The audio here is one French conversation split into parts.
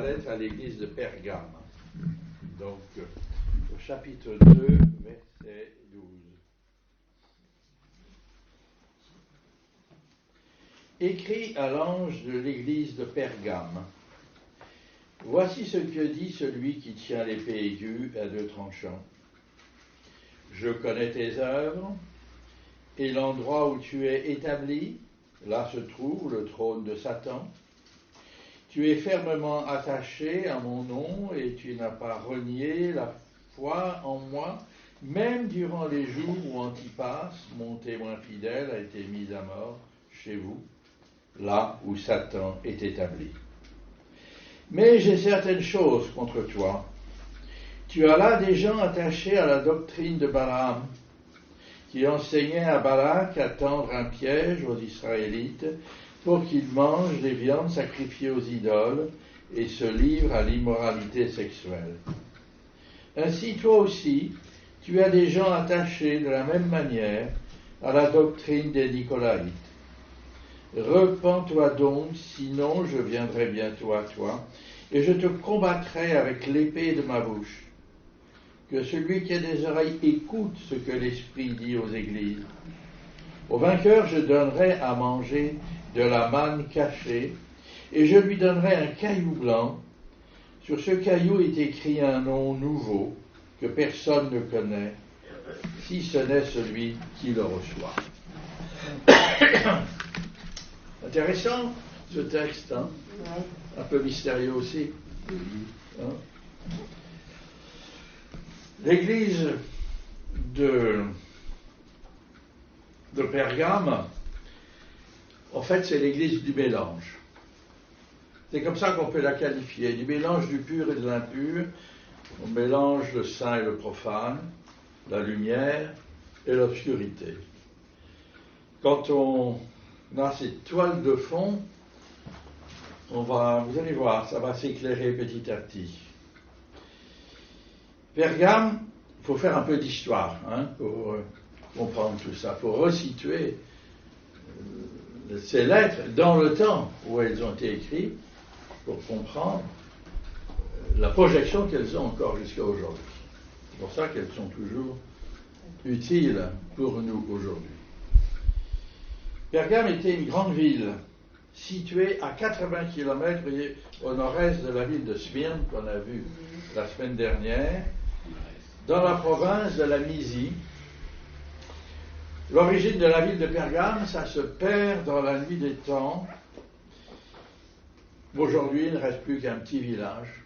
lettre à l'église de Pergame. Donc, au chapitre 2, verset 12. Écrit à l'ange de l'église de Pergame. Voici ce que dit celui qui tient l'épée aiguë à deux tranchants. Je connais tes œuvres et l'endroit où tu es établi, là se trouve le trône de Satan. Tu es fermement attaché à mon nom et tu n'as pas renié la foi en moi, même durant les jours où Antipas, mon témoin fidèle, a été mis à mort chez vous, là où Satan est établi. Mais j'ai certaines choses contre toi. Tu as là des gens attachés à la doctrine de Balaam, qui enseignait à Balak à tendre un piège aux Israélites pour qu'ils mangent des viandes sacrifiées aux idoles et se livrent à l'immoralité sexuelle. Ainsi, toi aussi, tu as des gens attachés de la même manière à la doctrine des Nicolaïtes. Repens-toi donc, sinon je viendrai bientôt à toi, et je te combattrai avec l'épée de ma bouche. Que celui qui a des oreilles écoute ce que l'Esprit dit aux églises. Au vainqueur, je donnerai à manger de la manne cachée, et je lui donnerai un caillou blanc. Sur ce caillou est écrit un nom nouveau que personne ne connaît, si ce n'est celui qui le reçoit. Intéressant ce texte, hein? Un peu mystérieux aussi. Hein? L'église de Pergame, en fait, c'est l'église du mélange. C'est comme ça qu'on peut la qualifier, du mélange du pur et de l'impur. On mélange le saint et le profane, la lumière et l'obscurité. Quand on a cette toile de fond, vous allez voir, ça va s'éclairer petit à petit. Pergame, il faut faire un peu d'histoire pour comprendre tout ça, pour resituer ces lettres dans le temps où elles ont été écrites, pour comprendre la projection qu'elles ont encore jusqu'à aujourd'hui. C'est pour ça qu'elles sont toujours utiles pour nous aujourd'hui. Pergame était une grande ville située à 80 km au nord-est de la ville de Smyrne qu'on a vue la semaine dernière, dans la province de la Mysie. L'origine de la ville de Pergame, ça se perd dans la nuit des temps. Aujourd'hui, il ne reste plus qu'un petit village,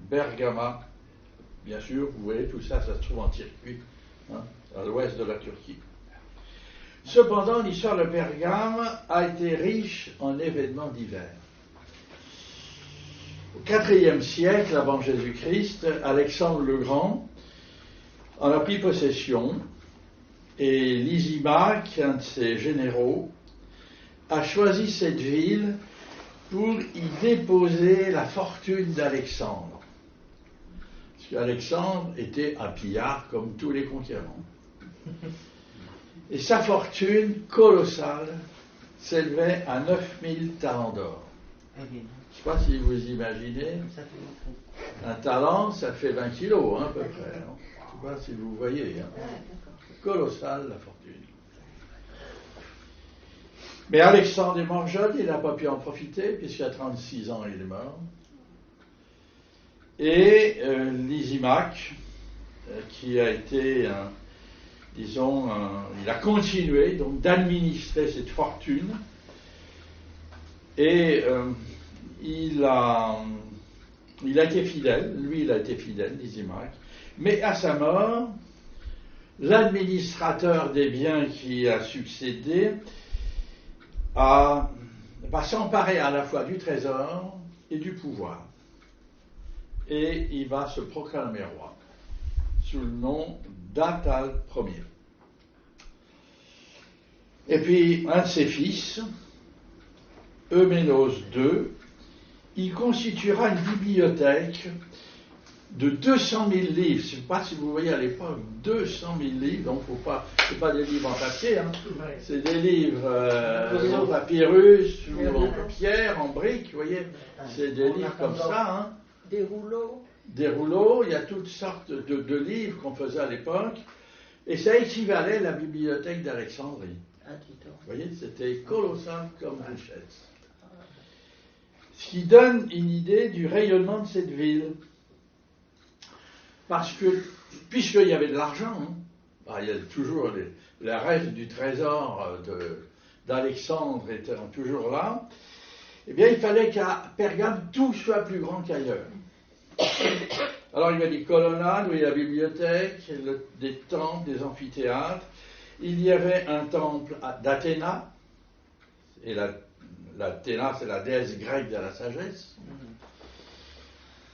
Bergama. Bien sûr, vous voyez, tout ça, ça se trouve en circuit, à l'ouest de la Turquie. Cependant, l'histoire de Pergame a été riche en événements divers. Au IVe siècle avant Jésus-Christ, Alexandre le Grand en a pris possession et Lysimaque, un de ses généraux, a choisi cette ville pour y déposer la fortune d'Alexandre. Parce qu'Alexandre était un pillard comme tous les conquérants. Et sa fortune colossale s'élevait à 9000 talents d'or. Je ne sais pas si vous imaginez. Un talent, ça fait 20 kilos, à peu près. Je ne sais pas si vous voyez. Colossale la fortune. Mais Alexandre est mort jeune, il n'a pas pu en profiter, puisqu'à 36 ans, il est mort. Et Lysimaque, qui a été, il a continué donc d'administrer cette fortune, et il a été fidèle, Lysimaque, mais à sa mort, l'administrateur des biens qui a succédé va s'emparer à la fois du trésor et du pouvoir. Et il va se proclamer roi sous le nom d'Atal Ier. Et puis, un de ses fils, Euménos II, il constituera une bibliothèque de 200 000 livres. Je ne sais pas si vous voyez à l'époque, 200 000 livres, donc ce n'est pas des livres en papier, hein. C'est des livres en papyrus, ou en pierre, en briques, vous voyez. C'est des livres comme ça. Hein. Des rouleaux. Des rouleaux, il y a toutes sortes de livres qu'on faisait à l'époque, et ça équivalait à la bibliothèque d'Alexandrie. Vous voyez, c'était colossal comme richesse. Ce qui donne une idée du rayonnement de cette ville. Parce que, puisqu'il y avait de l'argent, hein, il y a toujours les restes du trésor d'Alexandre étant toujours là, eh bien, il fallait qu'à Pergame, tout soit plus grand qu'ailleurs. Alors, il y a des colonnades, où il y a la bibliothèque, des temples, des amphithéâtres. Il y avait un temple d'Athéna, et l'Athéna, c'est la déesse grecque de la sagesse.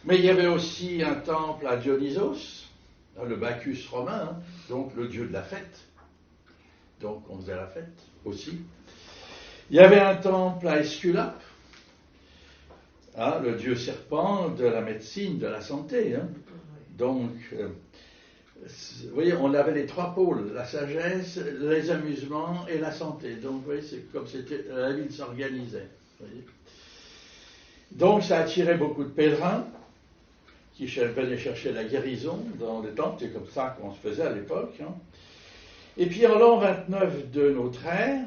Mais il y avait aussi un temple à Dionysos, le Bacchus romain, hein, donc le dieu de la fête. Donc on faisait la fête aussi. Il y avait un temple à Esculape, hein, le dieu serpent de la médecine, de la santé. Hein. Donc, vous voyez, on avait les trois pôles, la sagesse, les amusements et la santé. Donc, vous voyez, c'est comme la ville s'organisait. Donc, ça attirait beaucoup de pèlerins qui venaient chercher la guérison dans les temples. C'est comme ça qu'on se faisait à l'époque. Hein. Et puis, en l'an 29 de notre ère,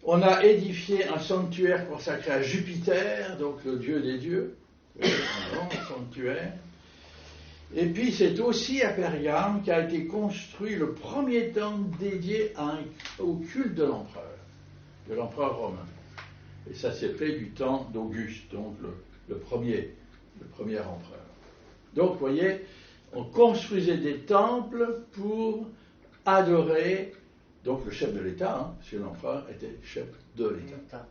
on a édifié un sanctuaire consacré à Jupiter, donc le dieu des dieux, un grand sanctuaire. Et puis c'est aussi à Pergame qu'a été construit le premier temple dédié au culte de l'empereur romain. Et ça s'est fait du temps d'Auguste, donc le premier empereur. Donc vous voyez, on construisait des temples pour adorer donc le chef de l'État, hein, parce que l'empereur était chef de l'État.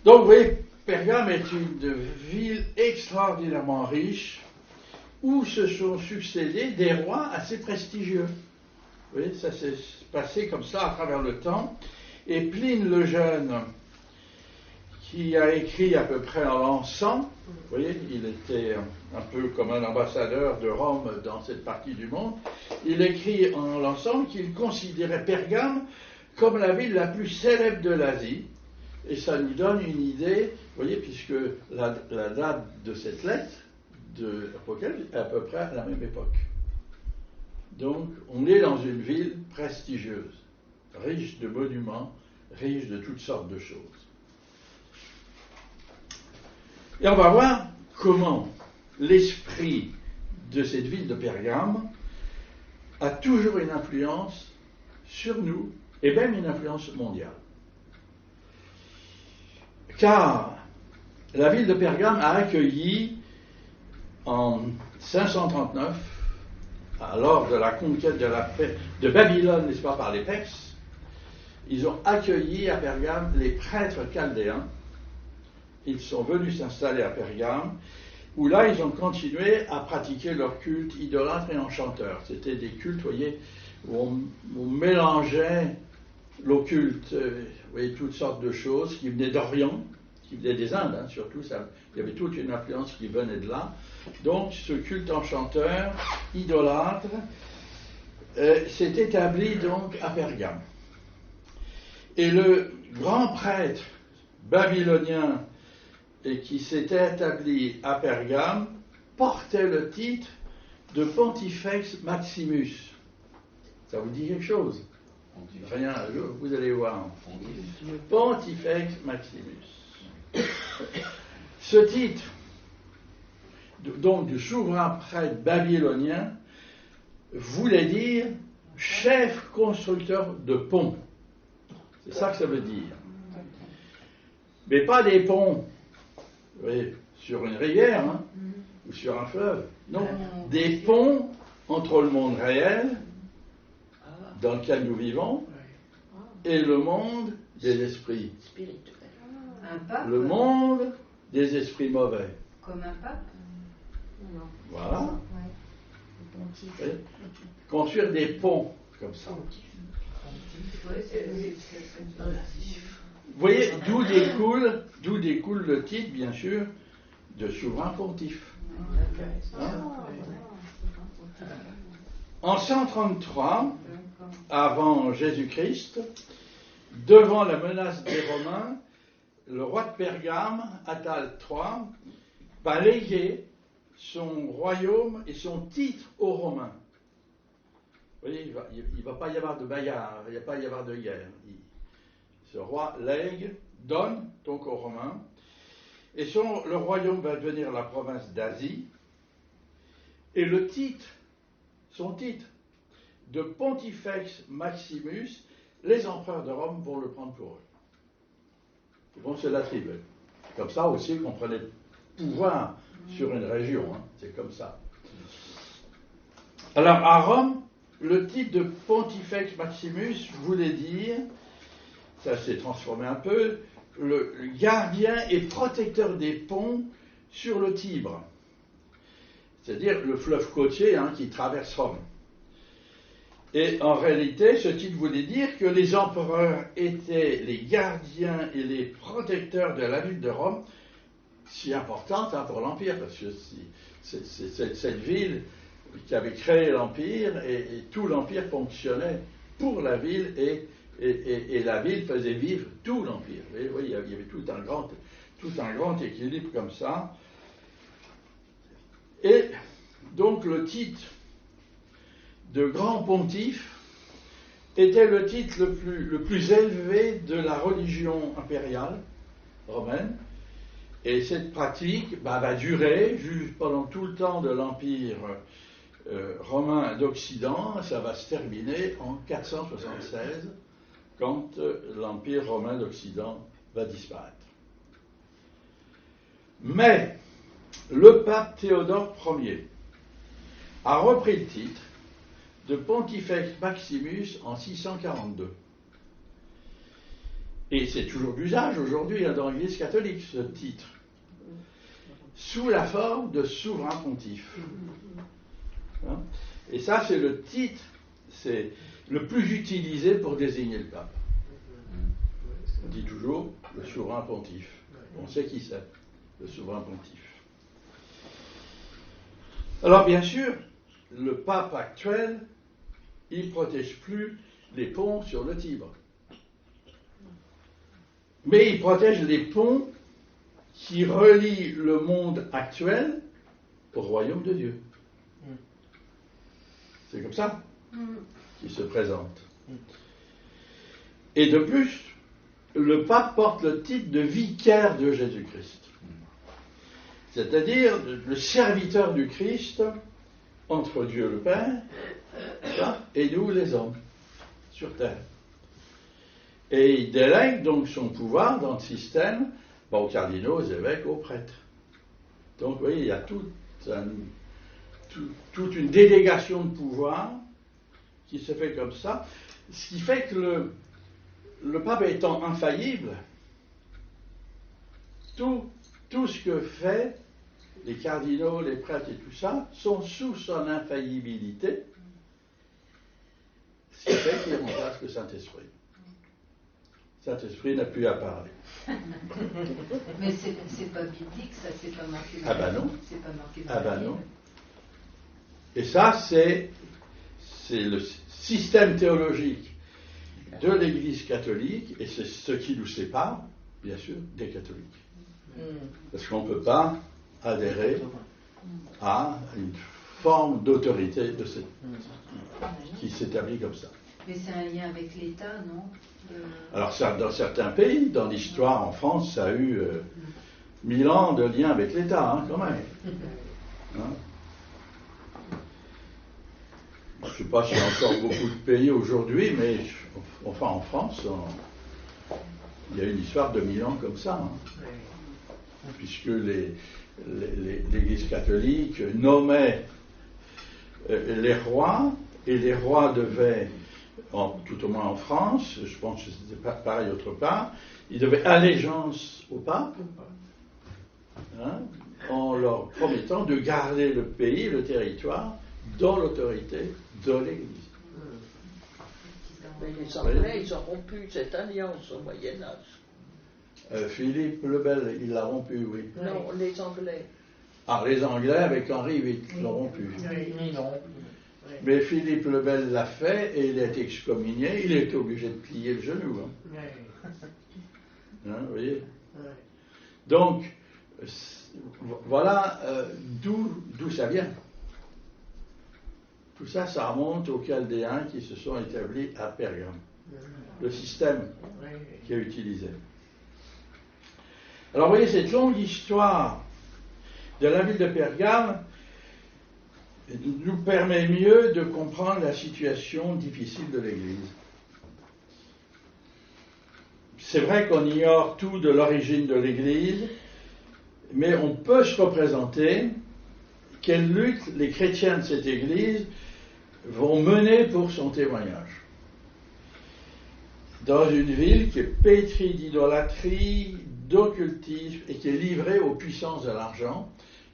Donc vous voyez, Pergame est une ville extraordinairement riche où se sont succédés des rois assez prestigieux. Vous voyez, ça s'est passé comme ça à travers le temps. Et Pline le Jeune, qui a écrit à peu près en l'an 100, vous voyez, il était un peu comme un ambassadeur de Rome dans cette partie du monde, il écrit en l'an 100 qu'il considérait Pergame comme la ville la plus célèbre de l'Asie. Et ça nous donne une idée, vous voyez, puisque la date de cette lettre de l'Apocalypse est à peu près à la même époque. Donc, on est dans une ville prestigieuse, riche de monuments, riche de toutes sortes de choses. Et on va voir comment l'esprit de cette ville de Pergame a toujours une influence sur nous, et même une influence mondiale. Car la ville de Pergame a accueilli en 539, lors de la conquête de Babylone, n'est-ce pas, par les Perses, ils ont accueilli à Pergame les prêtres chaldéens. Ils sont venus s'installer à Pergame, où là ils ont continué à pratiquer leur culte idolâtre et enchanteur. C'était des cultes, vous voyez, où on mélangeait l'occulte, vous voyez, toutes sortes de choses qui venaient d'Orient, qui venaient des Indes, hein, surtout, il y avait toute une influence qui venait de là. Donc ce culte enchanteur, idolâtre, s'est établi donc à Pergame. Et le grand prêtre babylonien qui s'était établi à Pergame portait le titre de Pontifex Maximus. Ça vous dit quelque chose? Rien, vous allez voir. Pontifex Maximus. Ce titre, donc du souverain prêtre babylonien, voulait dire chef constructeur de ponts. C'est ça que ça veut dire. Mais pas des ponts, vous voyez, sur une rivière, hein, ou sur un fleuve. Non, des ponts entre le monde réel, dans lequel nous vivons, et le monde des esprits. Un pape? Le monde des esprits mauvais. Comme un pape? Non. Voilà. Ouais. Construire des ponts comme ça. Vous voyez, d'où découle le titre, bien sûr, de souverain pontife. En 133, avant Jésus-Christ, devant la menace des Romains, le roi de Pergame, Attale III, va léguer son royaume et son titre aux Romains. Vous voyez, il ne va pas y avoir de bagarre, il ne va pas y avoir de guerre. Ce roi lègue, donne donc aux Romains, et le royaume va devenir la province d'Asie, et son titre de Pontifex Maximus, les empereurs de Rome vont le prendre pour eux. Ils vont se l'attribuer. Comme ça aussi qu'on prenait le pouvoir sur une région, hein. C'est comme ça. Alors à Rome, le titre de Pontifex Maximus voulait dire, ça s'est transformé un peu, le gardien et protecteur des ponts sur le Tibre, c'est-à-dire le fleuve côtier qui traverse Rome. Et en réalité, ce titre voulait dire que les empereurs étaient les gardiens et les protecteurs de la ville de Rome, si importante pour l'Empire, parce que c'est cette ville qui avait créé l'Empire, et tout l'Empire fonctionnait pour la ville, et la ville faisait vivre tout l'Empire. Vous voyez, il y avait tout un grand équilibre comme ça. Et donc le titre de grand pontife était le titre le plus élevé de la religion impériale romaine, et cette pratique va durer pendant tout le temps de l'Empire romain d'Occident. Ça va se terminer en 476, quand l'Empire romain d'Occident va disparaître. Mais le pape Théodore Ier a repris le titre de Pontifex Maximus en 642. Et c'est toujours d'usage aujourd'hui dans l'Église catholique, ce titre, sous la forme de souverain pontife. Et ça, c'est le titre, c'est le plus utilisé pour désigner le pape. On dit toujours le souverain pontife. On sait qui c'est, le souverain pontife. Alors bien sûr, le pape actuel, il ne protège plus les ponts sur le Tibre. Mais il protège les ponts qui relient le monde actuel au royaume de Dieu. C'est comme ça qu'il se présente. Et de plus, le pape porte le titre de vicaire de Jésus-Christ. C'est-à-dire le serviteur du Christ entre Dieu le Père et nous les hommes sur terre. Et il délègue donc son pouvoir dans le système aux cardinaux, aux évêques, aux prêtres. Donc vous voyez, il y a toute une délégation de pouvoir qui se fait comme ça, ce qui fait que le pape étant infaillible, tout ce que fait les cardinaux, les prêtres et tout ça, sont sous son infaillibilité, ce qui fait qu'il remplace le Saint-Esprit. Le Saint-Esprit n'a plus à parler. Mais c'est pas biblique, ça, c'est pas marqué dans Ah ben non. C'est pas marqué dans Ah ben non. Et ça, c'est le système théologique de l'Église catholique, et c'est ce qui nous sépare, bien sûr, des catholiques. Parce qu'on ne peut pas adhérer à une forme d'autorité qui s'établit comme ça. Mais c'est un lien avec l'État, non Alors, dans certains pays, dans l'histoire en France, ça a eu 1000 ans de lien avec l'État, quand même. Je ne sais pas s'il y a encore beaucoup de pays aujourd'hui, mais enfin en France, il y a une histoire de 1000 ans comme ça. Puisque l'Église catholique nommait les rois, et les rois devaient, tout au moins en France, je pense que c'était pas pareil autre part, ils devaient allégeance au pape, en leur promettant de garder le pays, le territoire, dans l'autorité de l'Église. Mais les Anglais, ils ont rompu cette alliance au Moyen-Âge. Philippe le Bel, il l'a rompu, oui. Non, les Anglais. Ah, les Anglais avec Henri VIII l'auront pu. Oui, non. Oui. Mais Philippe le Bel l'a fait et il est excommunié, il est obligé de plier le genou. Hein. Oui. Hein, vous voyez? Oui. Donc, voilà d'où ça vient. Tout ça, ça remonte aux Chaldéens qui se sont établis à Pergame. Le système qui est utilisé. Alors, vous voyez, cette longue histoire de la ville de Pergame nous permet mieux de comprendre la situation difficile de l'Église. C'est vrai qu'on ignore tout de l'origine de l'Église, mais on peut se représenter quelle lutte les chrétiens de cette Église vont mener pour son témoignage. Dans une ville qui est pétrie d'idolâtrie, d'occultisme et qui est livrée aux puissances de l'argent,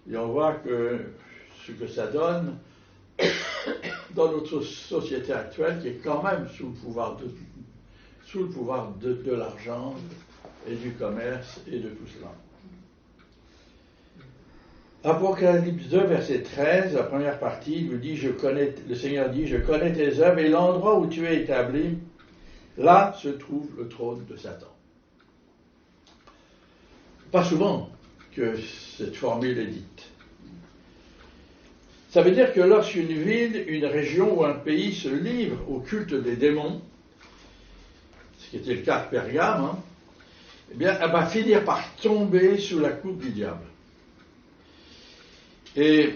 et on voit que ce que ça donne dans notre société actuelle, qui est quand même sous le pouvoir de l'argent et du commerce et de tout cela. Apocalypse 2, verset 13, la première partie, il nous dit, le Seigneur dit, je connais tes œuvres et l'endroit où tu es établi, là se trouve le trône de Satan. Pas souvent que cette formule est dite. Ça veut dire que lorsqu'une ville, une région ou un pays se livre au culte des démons, ce qui était le cas de Pergame, hein, eh bien, elle va finir par tomber sous la coupe du diable. Et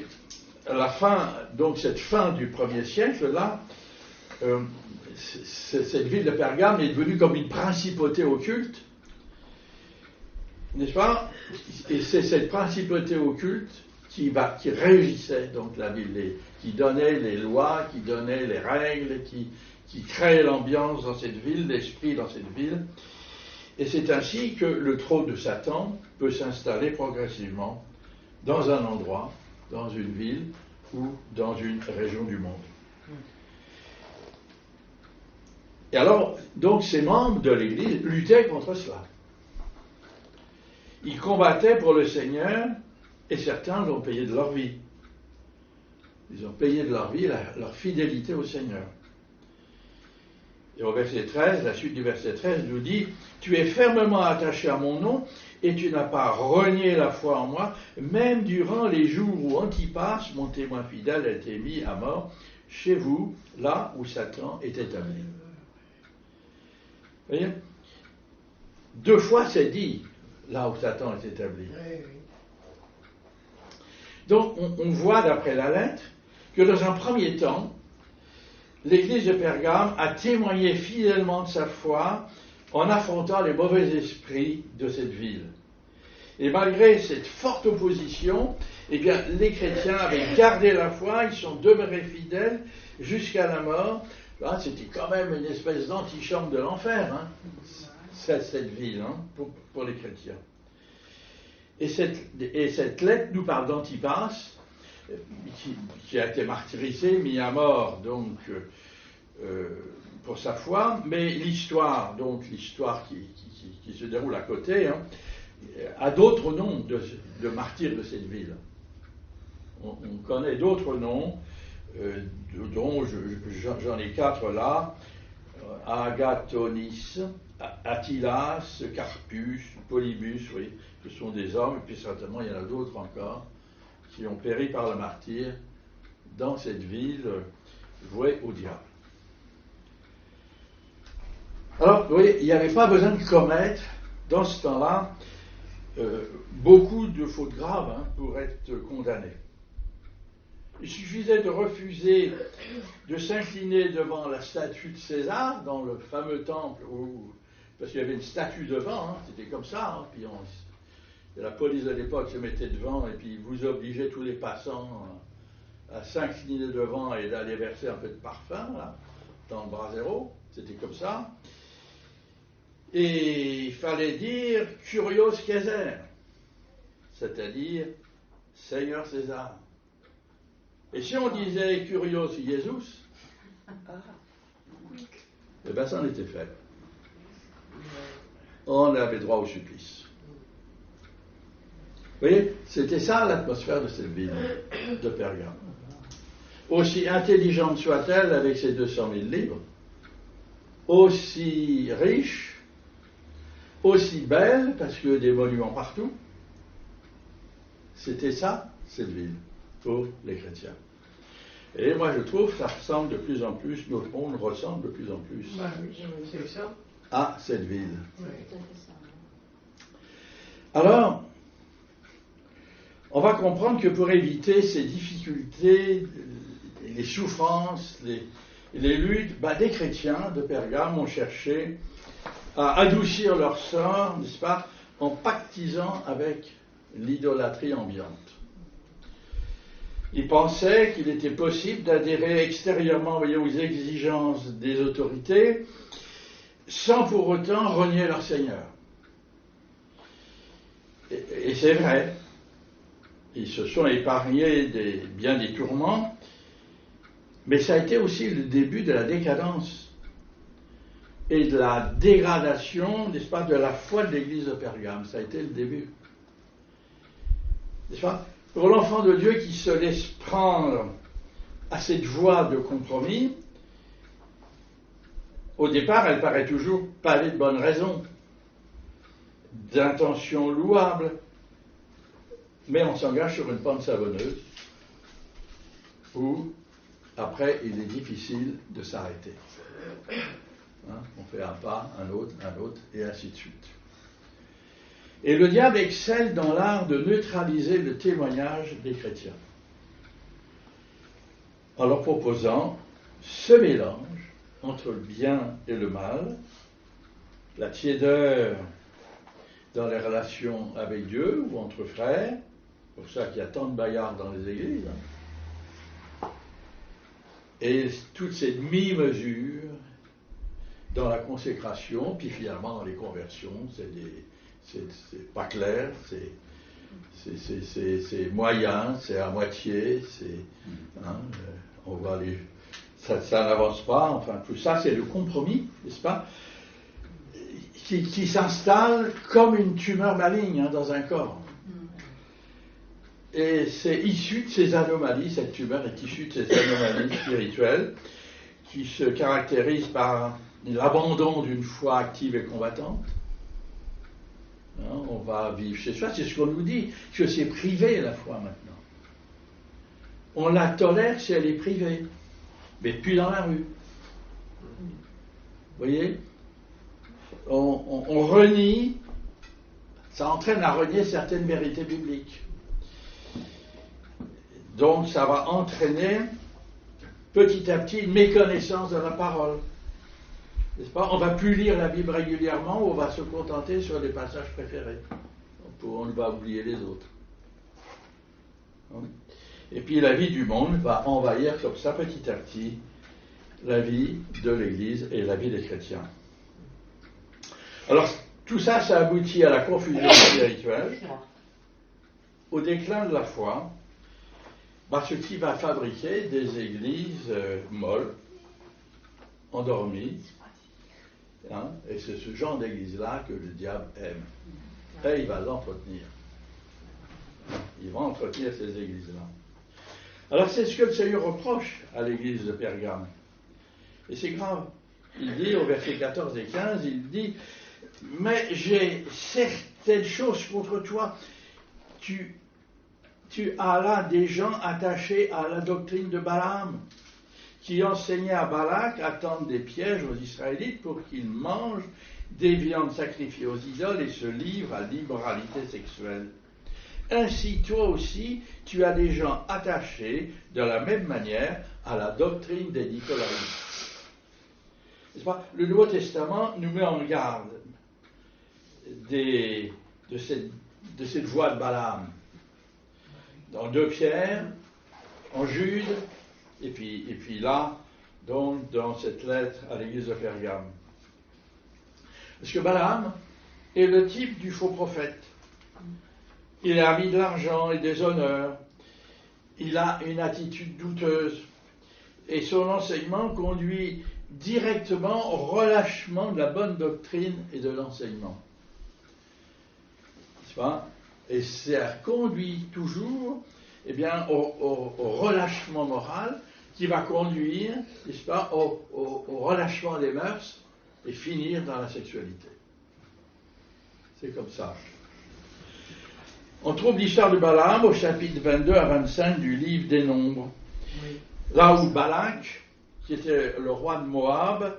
à la fin, donc cette fin du 1er siècle, là, cette ville de Pergame est devenue comme une principauté occulte, n'est-ce pas? Et c'est cette principauté occulte qui régissait donc la ville, qui donnait les lois, qui donnait les règles, qui créait l'ambiance dans cette ville, l'esprit dans cette ville. Et c'est ainsi que le trône de Satan peut s'installer progressivement dans un endroit, dans une ville ou dans une région du monde. Et alors, donc, ces membres de l'Église luttaient contre cela. Ils combattaient pour le Seigneur et certains l'ont payé de leur vie. Ils ont payé de leur vie leur fidélité au Seigneur. Et au verset 13, la suite du verset 13 nous dit « Tu es fermement attaché à mon nom et tu n'as pas renié la foi en moi, même durant les jours où Antipas, mon témoin fidèle, a été mis à mort chez vous, là où Satan est établi. » Vous voyez ? 2 fois c'est dit, là où Satan est établi. Donc on voit d'après la lettre que dans un premier temps, l'Église de Pergame a témoigné fidèlement de sa foi en affrontant les mauvais esprits de cette ville. Et malgré cette forte opposition, eh bien, les chrétiens avaient gardé la foi, ils sont demeurés fidèles jusqu'à la mort. Là, c'était quand même une espèce d'antichambre de l'enfer, hein, cette ville, hein, pour les chrétiens. Et cette lettre nous parle d'Antipas, qui a été martyrisé, mis à mort, donc, pour sa foi, mais l'histoire qui se déroule à côté, hein, a d'autres noms de martyrs de cette ville. On connaît d'autres noms, dont j'en ai 4 là, Agathonius, Attilas, Carpus, Polybus, oui, ce sont des hommes, et puis certainement il y en a d'autres encore, qui ont péri par le martyre dans cette ville vouée au diable. Alors, vous voyez, il n'y avait pas besoin de commettre, dans ce temps-là, beaucoup de fautes graves pour être condamné. Il suffisait de refuser de s'incliner devant la statue de César, dans le fameux temple, parce qu'il y avait une statue devant, c'était comme ça, puis la police de l'époque se mettait devant, et puis vous obligeait tous les passants à s'incliner devant et d'aller verser un peu de parfum, là, dans le brasero, c'était comme ça. Et il fallait dire Curios Caesar, c'est-à-dire Seigneur César. Et si on disait Curios Jesus, eh bien ça en était fait. On avait droit au supplice. Vous voyez, c'était ça l'atmosphère de cette ville de Pergame. Aussi intelligente soit-elle avec ses 200 000 livres, aussi riche, aussi belle, parce que des monuments partout, c'était ça, cette ville, pour les chrétiens. Et moi, je trouve que ça ressemble de plus en plus, notre monde ressemble de plus en plus C'est ça. à cette ville. Oui. Alors, on va comprendre que pour éviter ces difficultés, les souffrances, les luttes, des chrétiens de Pergame ont cherché à adoucir leur sort, n'est-ce pas, en pactisant avec l'idolâtrie ambiante. Ils pensaient qu'il était possible d'adhérer extérieurement, voyez, aux exigences des autorités, sans pour autant renier leur Seigneur. Et c'est vrai, ils se sont épargnés bien des tourments, mais ça a été aussi le début de la décadence et de la dégradation, n'est-ce pas, de la foi de l'église de Pergame. Ça a été le début. N'est-ce pas? Pour l'enfant de Dieu qui se laisse prendre à cette voie de compromis, au départ, elle paraît toujours pavée de bonnes raisons, d'intentions louables, mais on s'engage sur une pente savonneuse où, après, il est difficile de s'arrêter. On fait un pas, un autre, et ainsi de suite. Et le diable excelle dans l'art de neutraliser le témoignage des chrétiens, en leur proposant ce mélange entre le bien et le mal, la tiédeur dans les relations avec Dieu ou entre frères. C'est pour ça qu'il y a tant de baillards dans les églises. Et toute cette mi-mesure dans la consécration, puis finalement dans les conversions, c'est pas clair, c'est moyen, c'est à moitié, on voit ça n'avance pas, enfin tout ça c'est le compromis, n'est-ce pas, qui s'installe comme une tumeur maligne dans un corps. Et c'est issu de ces anomalies, cette tumeur est issue de ces anomalies spirituelles qui se caractérisent par l'abandon d'une foi active et combattante. On va vivre chez soi, c'est ce qu'on nous dit, que c'est privé la foi maintenant. On la tolère si elle est privée, mais plus dans la rue. Vous voyez, on renie, ça entraîne à renier certaines vérités bibliques. Donc ça va entraîner petit à petit une méconnaissance de la parole. N'est-ce pas? On ne va plus lire la Bible régulièrement, on va se contenter sur les passages préférés. On va oublier les autres. Et puis la vie du monde va envahir comme ça petit à petit la vie de l'Église et la vie des chrétiens. Alors tout ça, ça aboutit à la confusion spirituelle, au déclin de la foi, ce qui va fabriquer des églises molles, endormies. Et c'est ce genre d'église-là que le diable aime. Et il va l'entretenir. Il va entretenir ces églises-là. Alors c'est ce que le Seigneur reproche à l'église de Pergame. Et c'est grave. Il dit au verset 14 et 15, il dit « Mais j'ai certaines choses contre toi. Tu as là des gens attachés à la doctrine de Balaam, qui enseignait à Balak à tendre des pièges aux Israélites pour qu'ils mangent des viandes sacrifiées aux idoles et se livrent à l'immoralité sexuelle. Ainsi, toi aussi, tu as des gens attachés de la même manière à la doctrine des nicolaïtes. » N'est-ce pas? Le Nouveau Testament nous met en garde de cette voie de Balaam. Dans 2 Pierre, en Jude, et puis là, donc, dans cette lettre à l'église de Pergame. Parce que Balaam est le type du faux prophète. Il a mis de l'argent et des honneurs. Il a une attitude douteuse. Et son enseignement conduit directement au relâchement de la bonne doctrine et de l'enseignement. N'est-ce pas? Et ça conduit toujours eh bien, au relâchement moral qui va conduire, n'est-ce pas, au relâchement des mœurs et finir dans la sexualité. C'est comme ça. On trouve l'histoire de Balaam au chapitre 22 à 25 du livre des Nombres. Oui. Là où Balak, qui était le roi de Moab,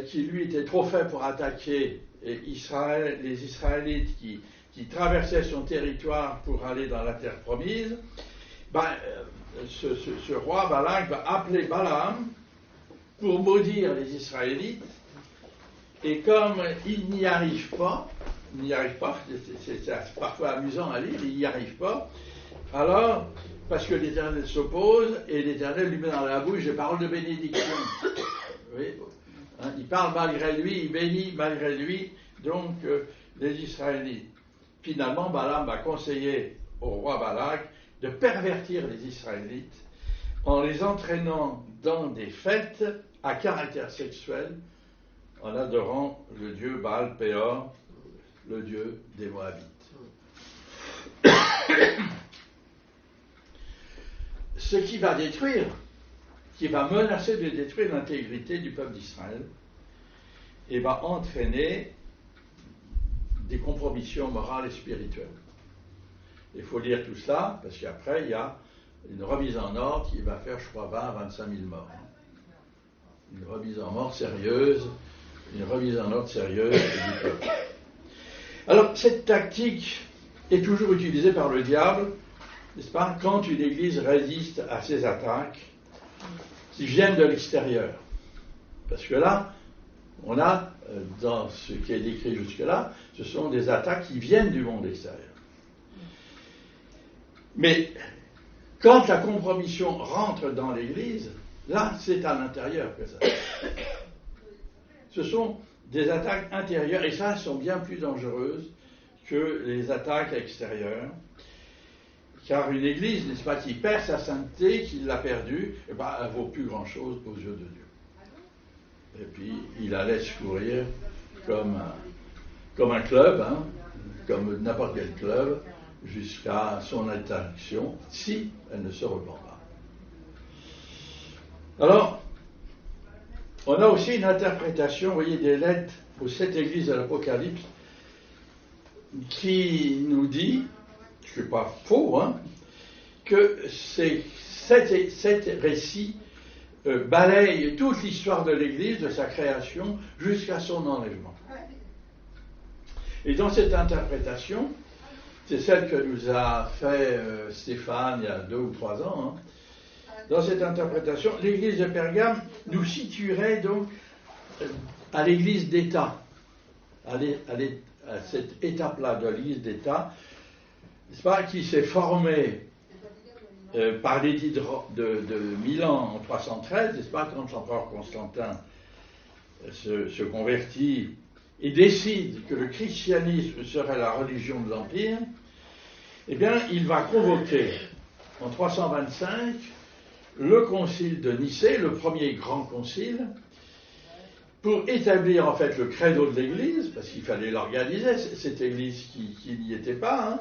qui lui était trop faible pour attaquer Israël, les Israélites qui traversaient son territoire pour aller dans la terre promise, ce roi Balak va appeler Balaam pour maudire les Israélites, et comme il n'y arrive pas, c'est parfois amusant à lire, il n'y arrive pas, alors, parce que l'Éternel s'oppose, et l'Éternel lui met dans la bouche des paroles de bénédiction. Oui, hein, il parle malgré lui, il bénit malgré lui, donc les Israélites. Finalement, Balaam va conseiller au roi Balak de pervertir les Israélites en les entraînant dans des fêtes à caractère sexuel, en adorant le dieu Baal Péor, le dieu des Moabites. Ce qui va détruire, qui va menacer de détruire l'intégrité du peuple d'Israël et va entraîner des compromissions morales et spirituelles. Il faut lire tout cela, parce qu'après, il y a une remise en ordre qui va faire, je crois, 20 à 25 000 morts. Une remise en ordre sérieuse du peuple. Alors, cette tactique est toujours utilisée par le diable, n'est-ce pas, quand une église résiste à ces attaques qui viennent de l'extérieur. Parce que là, on a, dans ce qui est décrit jusque-là, ce sont des attaques qui viennent du monde extérieur. Mais quand la compromission rentre dans l'Église, là, c'est à l'intérieur que ça se passe. Ce sont des attaques intérieures, et ça, sont bien plus dangereuses que les attaques extérieures. Car une Église, n'est-ce pas, qui perd sa sainteté, qui l'a perdue, eh ben, elle ne vaut plus grand-chose aux yeux de Dieu. Et puis, il la laisse courir comme un club, hein, comme n'importe quel club, jusqu'à son interdiction, si elle ne se repent pas. Alors, on a aussi une interprétation, vous voyez, des lettres aux 7 églises de l'Apocalypse, qui nous dit, ce n'est pas faux, hein, que ces 7 récits balayent toute l'histoire de l'Église, de sa création, jusqu'à son enlèvement. Et dans cette interprétation, c'est celle que nous a fait Stéphane il y a 2 ou 3 ans, hein, dans cette interprétation, l'Église de Pergame nous situerait donc à l'Église d'État, à cette étape-là de l'Église d'État, n'est-ce pas, qui s'est formée par l'édit de Milan en 313, n'est-ce pas, quand l'empereur Constantin se convertit et décide que le christianisme serait la religion de l'Empire, eh bien, il va convoquer en 325 le concile de Nicée, le premier grand concile, pour établir en fait le credo de l'Église, parce qu'il fallait l'organiser, cette Église qui n'y était pas, hein,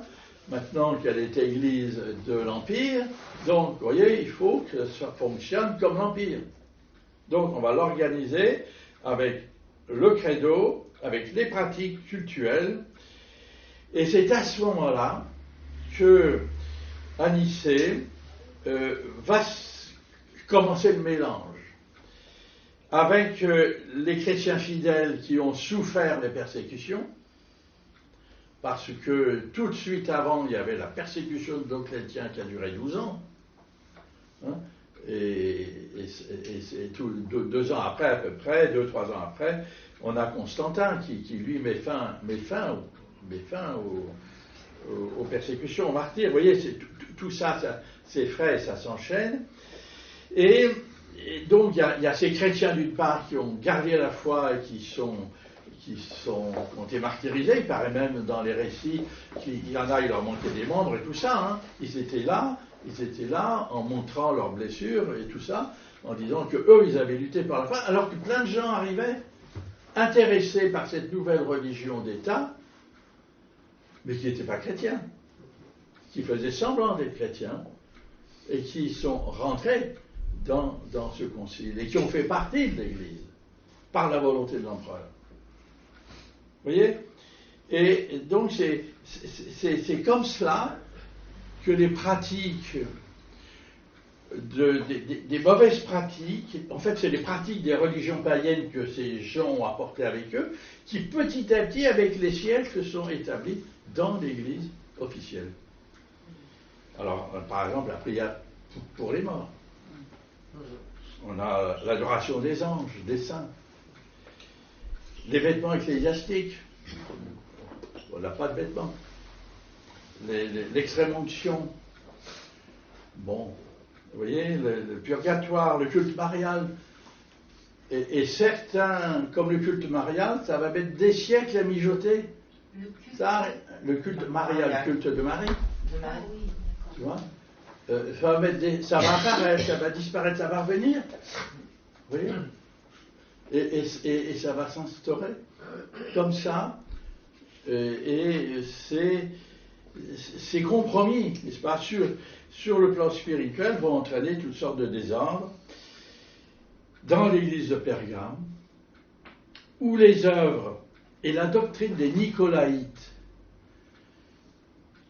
maintenant qu'elle est Église de l'Empire, donc vous voyez, il faut que ça fonctionne comme l'Empire. Donc on va l'organiser avec le credo, avec les pratiques cultuelles, et c'est à ce moment-là que à Nicée va commencer le mélange avec les chrétiens fidèles qui ont souffert des persécutions, parce que tout de suite avant, il y avait la persécution de Dioclétien qui a duré 12 ans, hein, et c'est tout, 2 ans après à peu près, 2-3 ans après, on a Constantin qui lui met fin aux persécutions, aux martyrs. Vous voyez, tout ça, c'est frais, ça s'enchaîne. Et donc, il y a ces chrétiens d'une part qui ont gardé la foi et qui ont été martyrisés. Il paraît même dans les récits qu'il y en a, il leur manquait des membres et tout ça. Hein. Ils étaient là en montrant leurs blessures et tout ça, en disant que eux, ils avaient lutté par la foi, alors que plein de gens arrivaient intéressés par cette nouvelle religion d'État, mais qui n'étaient pas chrétiens, qui faisaient semblant d'être chrétiens, et qui sont rentrés dans ce concile, et qui ont fait partie de l'Église, par la volonté de l'empereur. Vous voyez? Et donc c'est comme cela que les pratiques, des mauvaises pratiques, en fait c'est les pratiques des religions païennes que ces gens ont apportées avec eux, qui petit à petit, avec les siècles, sont établies dans l'Église officielle. Alors, par exemple, la prière pour les morts. On a l'adoration des anges, des saints. Les vêtements ecclésiastiques. On n'a pas de vêtements. L'extrême onction. Bon, vous voyez, le purgatoire, le culte marial. Et certains, comme le culte marial, ça va mettre des siècles à mijoter. Le culte marial, le culte de Marie. Tu vois, ça va apparaître, ça va disparaître, ça va revenir. Vous voyez, et ça va s'instaurer comme ça. Et ces compromis, n'est-ce pas, sur le plan spirituel, vont entraîner toutes sortes de désordres dans l'église de Pergame, où les œuvres et la doctrine des Nicolaïtes,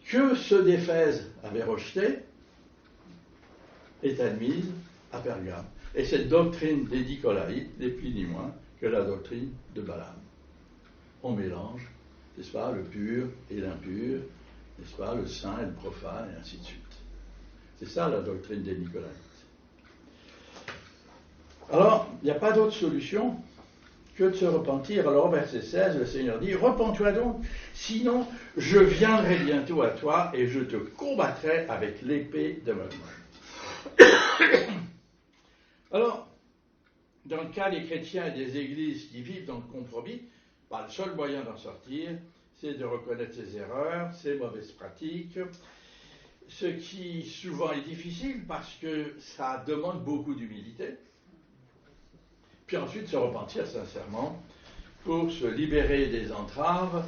que ceux d'Éphèse avaient rejeté, est admise à Pergame. Et cette doctrine des Nicolaïtes n'est plus ni moins que la doctrine de Balaam. On mélange, n'est-ce pas, le pur et l'impur, n'est-ce pas, le saint et le profane, et ainsi de suite. C'est ça la doctrine des Nicolaïtes. Alors, il n'y a pas d'autre solution que de se repentir. Alors, au verset 16, le Seigneur dit, « Repens-toi donc, sinon je viendrai bientôt à toi et je te combattrai avec l'épée de ma main. » Alors, dans le cas des chrétiens et des églises qui vivent dans le compromis, le seul moyen d'en sortir, c'est de reconnaître ses erreurs, ses mauvaises pratiques, ce qui souvent est difficile parce que ça demande beaucoup d'humilité. Puis ensuite se repentir sincèrement pour se libérer des entraves,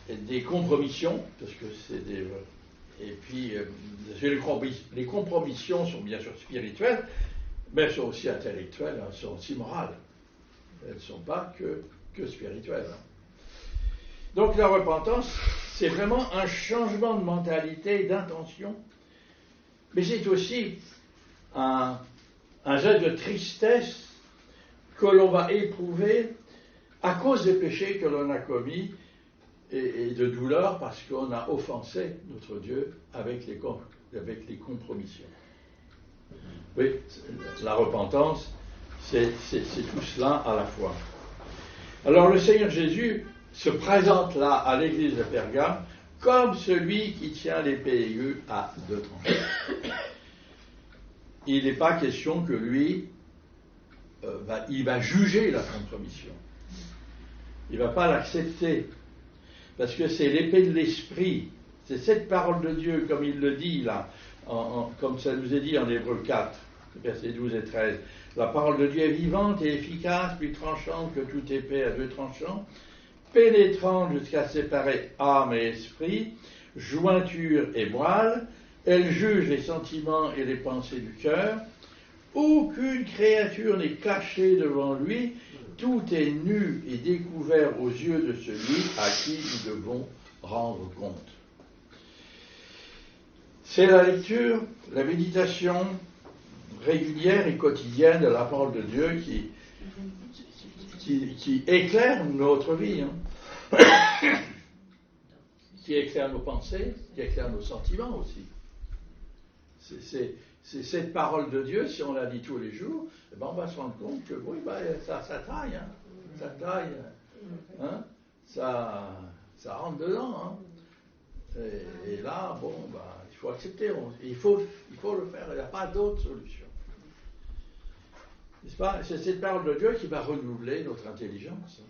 et des compromissions, parce que c'est des... Et puis, les compromissions sont bien sûr spirituelles, mais elles sont aussi intellectuelles, elles sont aussi morales. Elles ne sont pas que spirituelles. Donc la repentance, c'est vraiment un changement de mentalité, d'intention, mais c'est aussi un geste de tristesse que l'on va éprouver à cause des péchés que l'on a commis et de douleur parce qu'on a offensé notre Dieu avec les compromissions. Oui, la repentance, c'est tout cela à la fois. Alors le Seigneur Jésus se présente là à l'église de Pergame comme celui qui tient l'épée aiguë à deux tranchants. Il n'est pas question que lui, il va juger la compromission. Il ne va pas l'accepter. Parce que c'est l'épée de l'esprit. C'est cette parole de Dieu, comme il le dit là, comme ça nous est dit en Hébreux 4, versets 12 et 13. La parole de Dieu est vivante et efficace, plus tranchante que toute épée à deux tranchants, pénétrante jusqu'à séparer âme et esprit, jointure et moelle. Elle juge les sentiments et les pensées du cœur. Aucune créature n'est cachée devant lui. Tout est nu et découvert aux yeux de celui à qui nous devons rendre compte. C'est la lecture, la méditation régulière et quotidienne de la parole de Dieu qui éclaire notre vie, qui éclaire nos pensées, qui éclaire nos sentiments aussi. C'est cette parole de Dieu, si on la dit tous les jours, on va se rendre compte que oui, ça taille, ça taille, ça rentre dedans. Et là, il faut accepter, il faut le faire, il n'y a pas d'autre solution. N'est-ce pas? C'est cette parole de Dieu qui va renouveler notre intelligence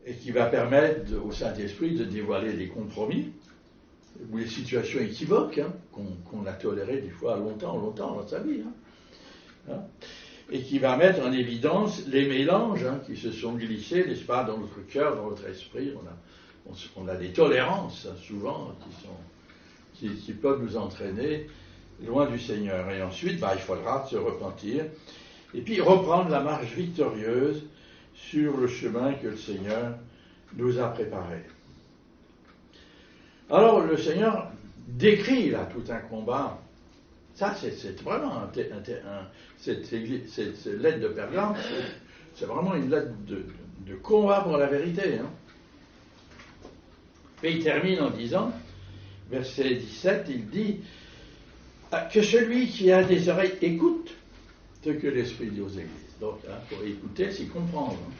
et qui va permettre au Saint-Esprit de dévoiler des compromis ou les situations équivoques qu'on a tolérées des fois longtemps dans sa vie. Et qui va mettre en évidence les mélanges qui se sont glissés, n'est-ce pas, dans notre cœur, dans notre esprit. on a des tolérances, hein, souvent, qui peuvent nous entraîner loin du Seigneur. Et ensuite, il faudra se repentir et puis reprendre la marche victorieuse sur le chemin que le Seigneur nous a préparé. Alors, le Seigneur décrit là tout un combat. Ça, c'est vraiment cette lettre de Pergame, c'est vraiment une lettre de combat pour la vérité. Hein. Et il termine en disant, verset 17, il dit que celui qui a des oreilles écoute ce que l'Esprit dit aux églises. Donc, pour écouter, c'est comprendre. Hein.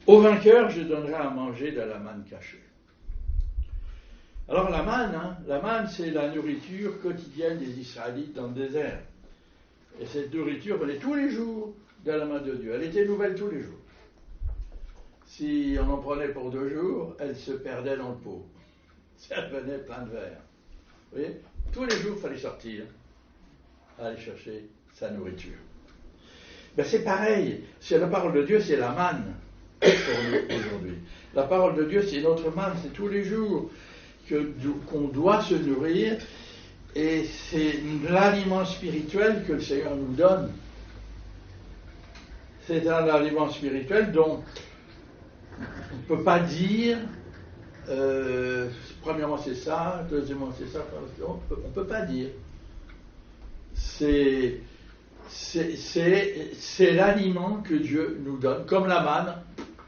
Au vainqueur, je donnerai à manger de la manne cachée. Alors la manne, c'est la nourriture quotidienne des Israélites dans le désert. Et cette nourriture venait tous les jours de la main de Dieu. Elle était nouvelle tous les jours. Si on en prenait pour 2 jours, elle se perdait dans le pot. Elle venait plein de verre. Vous voyez, tous les jours, il fallait sortir, aller chercher sa nourriture. C'est pareil. C'est la parole de Dieu, c'est la manne pour nous aujourd'hui. La parole de Dieu, c'est notre manne, c'est tous les jours qu'on doit se nourrir, et c'est l'aliment spirituel que le Seigneur nous donne. C'est un aliment spirituel dont on ne peut pas dire premièrement c'est ça, deuxièmement c'est ça, on ne peut pas dire. C'est l'aliment que Dieu nous donne, comme la manne.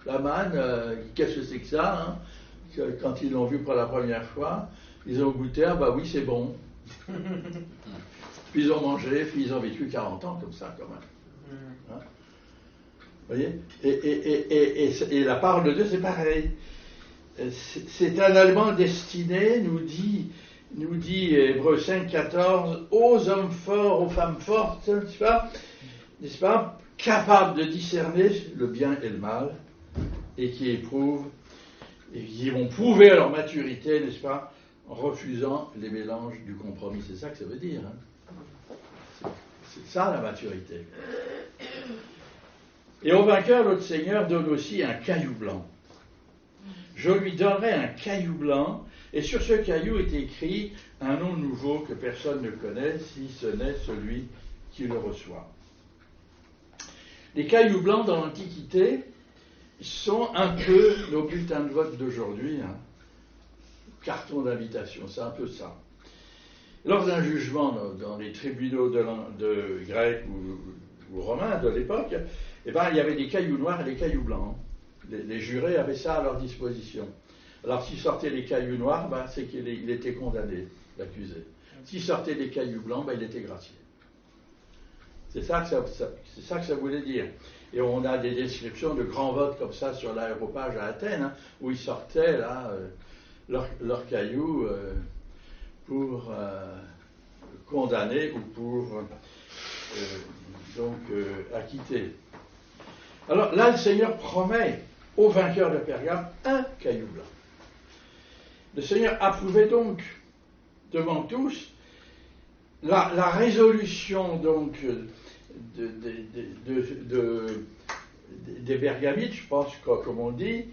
La manne, qu'est-ce que c'est que ça, hein? Quand ils l'ont vu pour la première fois, ils ont goûté, oui, c'est bon. Puis ils ont mangé, puis ils ont vécu 40 ans comme ça, quand même. Hein? Vous voyez, et la parole de Dieu, c'est pareil. C'est un aliment destiné, nous dit Hébreux 5, 14, aux hommes forts, aux femmes fortes, n'est-ce pas, capables de discerner le bien et le mal, et qui éprouvent, et qui vont prouver leur maturité, n'est-ce pas, en refusant les mélanges du compromis. C'est ça que ça veut dire. Hein. C'est ça la maturité. Et au vainqueur, notre Seigneur donne aussi un caillou blanc. Je lui donnerai un caillou blanc, et sur ce caillou est écrit un nom nouveau que personne ne connaît, si ce n'est celui qui le reçoit. Les cailloux blancs dans l'Antiquité sont un peu nos bulletins de vote d'aujourd'hui, hein. Carton d'invitation, c'est un peu ça. Lors d'un jugement dans les tribunaux de grecs ou romains de l'époque, il y avait des cailloux noirs et des cailloux blancs. Les jurés avaient ça à leur disposition. Alors s'il sortait les cailloux noirs, c'est qu'il était condamné, l'accusé. S'il sortait des cailloux blancs, il était gracié. C'est ça que ça voulait dire. Et on a des descriptions de grands votes comme ça sur l'aéropage à Athènes, hein, où ils sortaient là leurs cailloux pour condamner ou pour acquitter. Alors là, le Seigneur promet au vainqueur de Pergame un caillou blanc. Le Seigneur approuvait donc devant tous la résolution donc des Bergamites, je pense, comme on dit,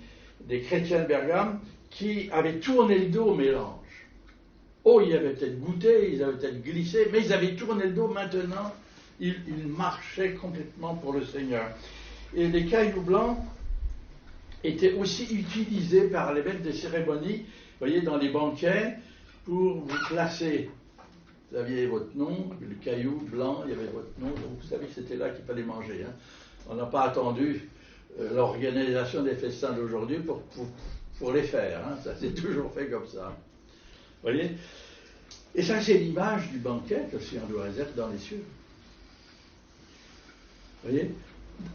des chrétiens de Bergame, qui avaient tourné le dos au mélange. Ils avaient peut-être goûté, ils avaient peut-être glissé, mais ils avaient tourné le dos. Maintenant, ils marchaient complètement pour le Seigneur. Et les cailloux blancs étaient aussi utilisés par les maîtres des cérémonies, vous voyez, dans les banquets, pour vous placer. Vous aviez votre nom, le caillou blanc, il y avait votre nom, donc vous savez que c'était là qu'il fallait manger. Hein. On n'a pas attendu l'organisation des festins d'aujourd'hui pour les faire. Hein. Ça s'est toujours fait comme ça. Vous voyez ? Et ça, c'est l'image du banquet que le Seigneur nous réserve dans les cieux. Vous voyez ?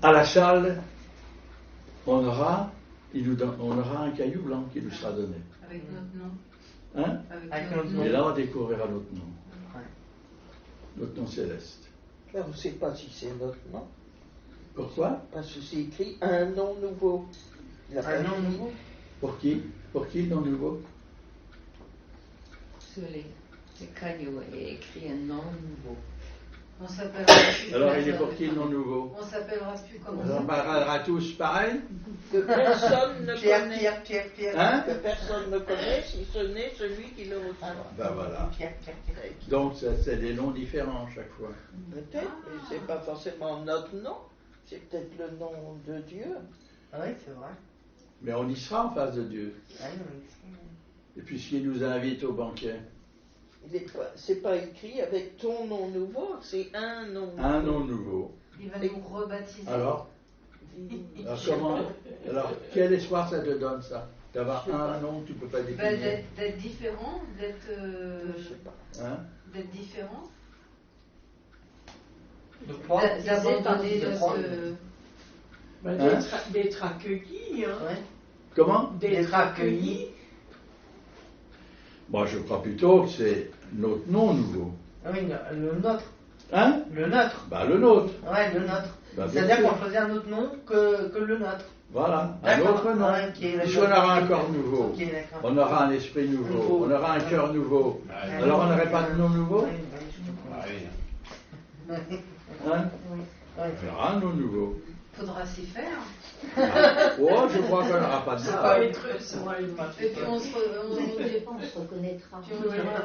À la salle, on aura un caillou blanc qui nous sera donné. Avec notre nom. Hein ? Avec notre nom. Et là, on découvrira notre nom. Notre nom céleste. Là, on ne sait pas si c'est notre nom. Pourquoi ? Parce que c'est écrit un nom nouveau. Un nom nouveau ? Pour qui ? Pour qui le nom nouveau ? Sur les cailloux est écrit un nom nouveau. On s'appellera plus. Alors, il est pour qui le nom nouveau? On s'appellera plus comme On parlera tous pareil? Que personne ne Pierre, connaît. Pierre, Pierre, Pierre. Hein? Que personne ne connaît si ce n'est celui qui le reçoit. Ben voilà. Pierre, Pierre, Pierre. Donc, c'est des noms différents chaque fois. Peut-être, et c'est pas forcément notre nom, c'est peut-être le nom de Dieu. Ah oui, c'est vrai. Mais on y sera en face de Dieu. Ah oui, Et puisqu'il nous invite au banquet. C'est pas écrit avec ton nom nouveau, c'est un nom nouveau. Un nom nouveau. Il va nous rebaptiser. Alors comment? Alors, quel espoir ça te donne, ça? D'avoir un nom que tu ne peux pas Ben, définir. d'être différent, Je sais pas. Hein? d'être différent, De quoi? d'abandonner De notre. quoi? Ben, Hein? d'être accueilli, hein. Ouais. Comment? D'être accueilli. Moi, je crois plutôt que c'est notre nom nouveau. Ah oui, le nôtre. Hein? Le nôtre. Bah, le nôtre. Ouais, le nôtre. Bah, bien C'est-à-dire sûr. qu'on choisit un autre nom que le nôtre. Voilà, un D'accord. autre nom. Ouais, ok, d'accord. Puisqu'on aura un corps nouveau. Ok, d'accord. On aura un esprit nouveau. Nouveau. On aura un cœur nouveau. Ouais. Alors, on n'aurait pas de nom nouveau? Ouais, ouais, je comprends. Hein? Ouais. On aura un nom nouveau. Faudra s'y faire. Oh, je crois qu'on n'aura pas de C'est ça. pas être moi, il m'a Et puis on se reconnaîtra. Puis on dira,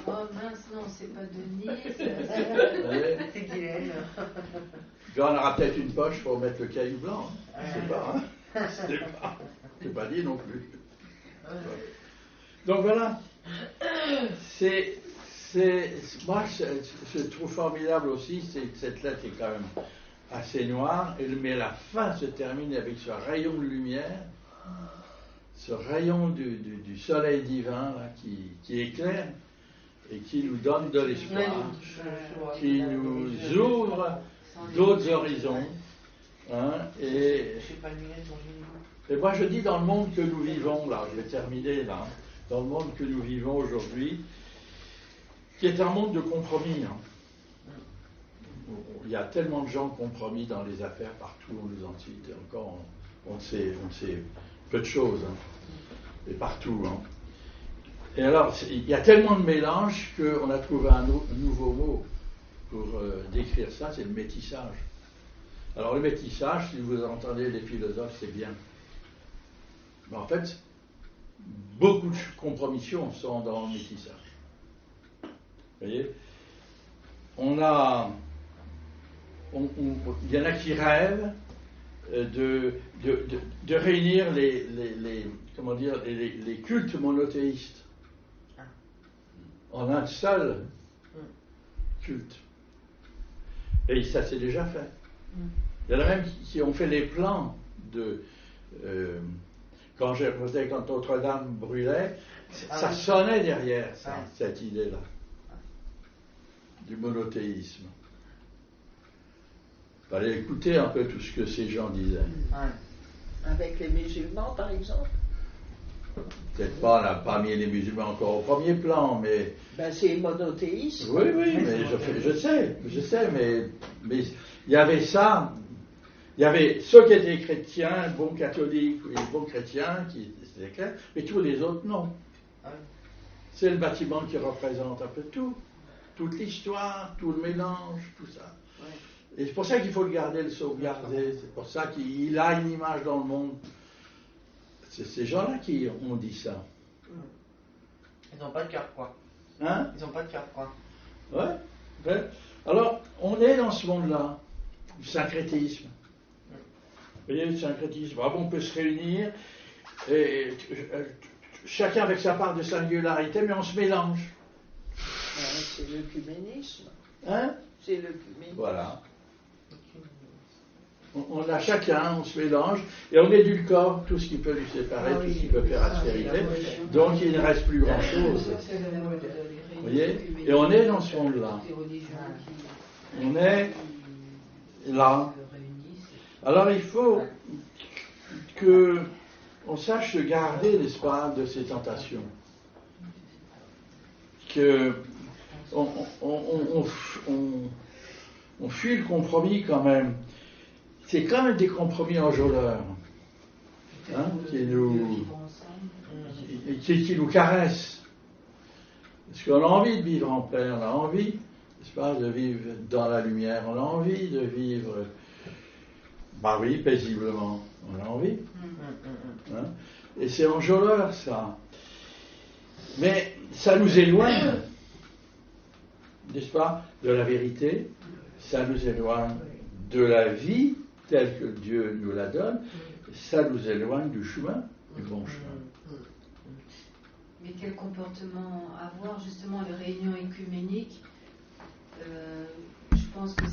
oh mince, non, c'est pas Denis. Ouais. C'est Guylaine. Puis on aura peut-être une poche pour mettre le caillou blanc. Hein. Je sais pas. Hein. C'est pas dit non plus. Donc voilà. Moi, je trouve formidable aussi, c'est que cette lettre est quand même assez noire, mais la fin se termine avec ce rayon de lumière, ce rayon du soleil divin là, qui éclaire et qui nous donne de l'espoir, qui nous ouvre d'autres horizons. Hein, et moi je dis dans le monde que nous vivons, là, je vais terminer là, dans le monde que nous vivons aujourd'hui, qui est un monde de compromis. Hein. Il y a tellement de gens compromis dans les affaires partout, on nous en cite, et encore on sait peu de choses, hein, et partout. Hein. Et alors, il y a tellement de mélange qu'on a trouvé un nouveau mot pour décrire ça, c'est le métissage. Alors le métissage, si vous entendez les philosophes, c'est bien. Mais en fait, beaucoup de compromissions sont dans le métissage. Vous voyez, il y en a qui rêvent de réunir les cultes monothéistes en un seul culte. Et ça s'est déjà fait. Il y en a même qui ont fait les plans de... quand Notre-Dame brûlait, ça sonnait derrière cette idée-là du monothéisme. Il fallait écouter un peu tout ce que ces gens disaient. Avec les musulmans, par exemple? Peut-être pas, on n'a pas mis les musulmans encore au premier plan, mais... Ben, c'est monothéisme. Oui, mais je sais, mais il y avait ça. Il y avait ceux qui étaient chrétiens, bons catholiques et bons chrétiens, qui étaient clairs, mais tous les autres, non. C'est le bâtiment qui représente un peu tout. Toute l'histoire, tout le mélange, tout ça. Et c'est pour ça qu'il faut le garder, le sauvegarder. C'est pour ça qu'il a une image dans le monde. C'est ces gens-là qui ont dit ça. Ils n'ont pas de cœur froid. Hein? Ils n'ont pas de cœur froid. Ouais. Alors, on est dans ce monde-là, du syncrétisme. Vous voyez, le syncrétisme. On peut se réunir, et, chacun avec sa part de singularité, mais on se mélange. C'est l'œcuménisme. Hein? C'est l'œcuménisme. Voilà. On a chacun, on se mélange, et on édulcore tout ce qui peut nous séparer, tout ce qui peut faire aspérité. Donc il ne reste plus grand-chose. Vous voyez? Et on est dans ce monde-là. On est là. Alors il faut qu'on sache se garder, n'est-ce pas, de ces tentations. On fuit le compromis quand même. C'est quand même des compromis enjôleurs, hein, qui nous caressent. Parce qu'on a envie de vivre en paix, on a envie n'est-ce pas, de vivre dans la lumière, on a envie de vivre, bah oui, paisiblement, on a envie. Hein? Et c'est enjôleur, ça. Mais ça nous éloigne, n'est-ce pas, de la vérité, ça nous éloigne de la vie telle que Dieu nous la donne, ça nous éloigne du chemin, du bon chemin. Mais quel comportement avoir, justement, les réunions écuméniques je pense que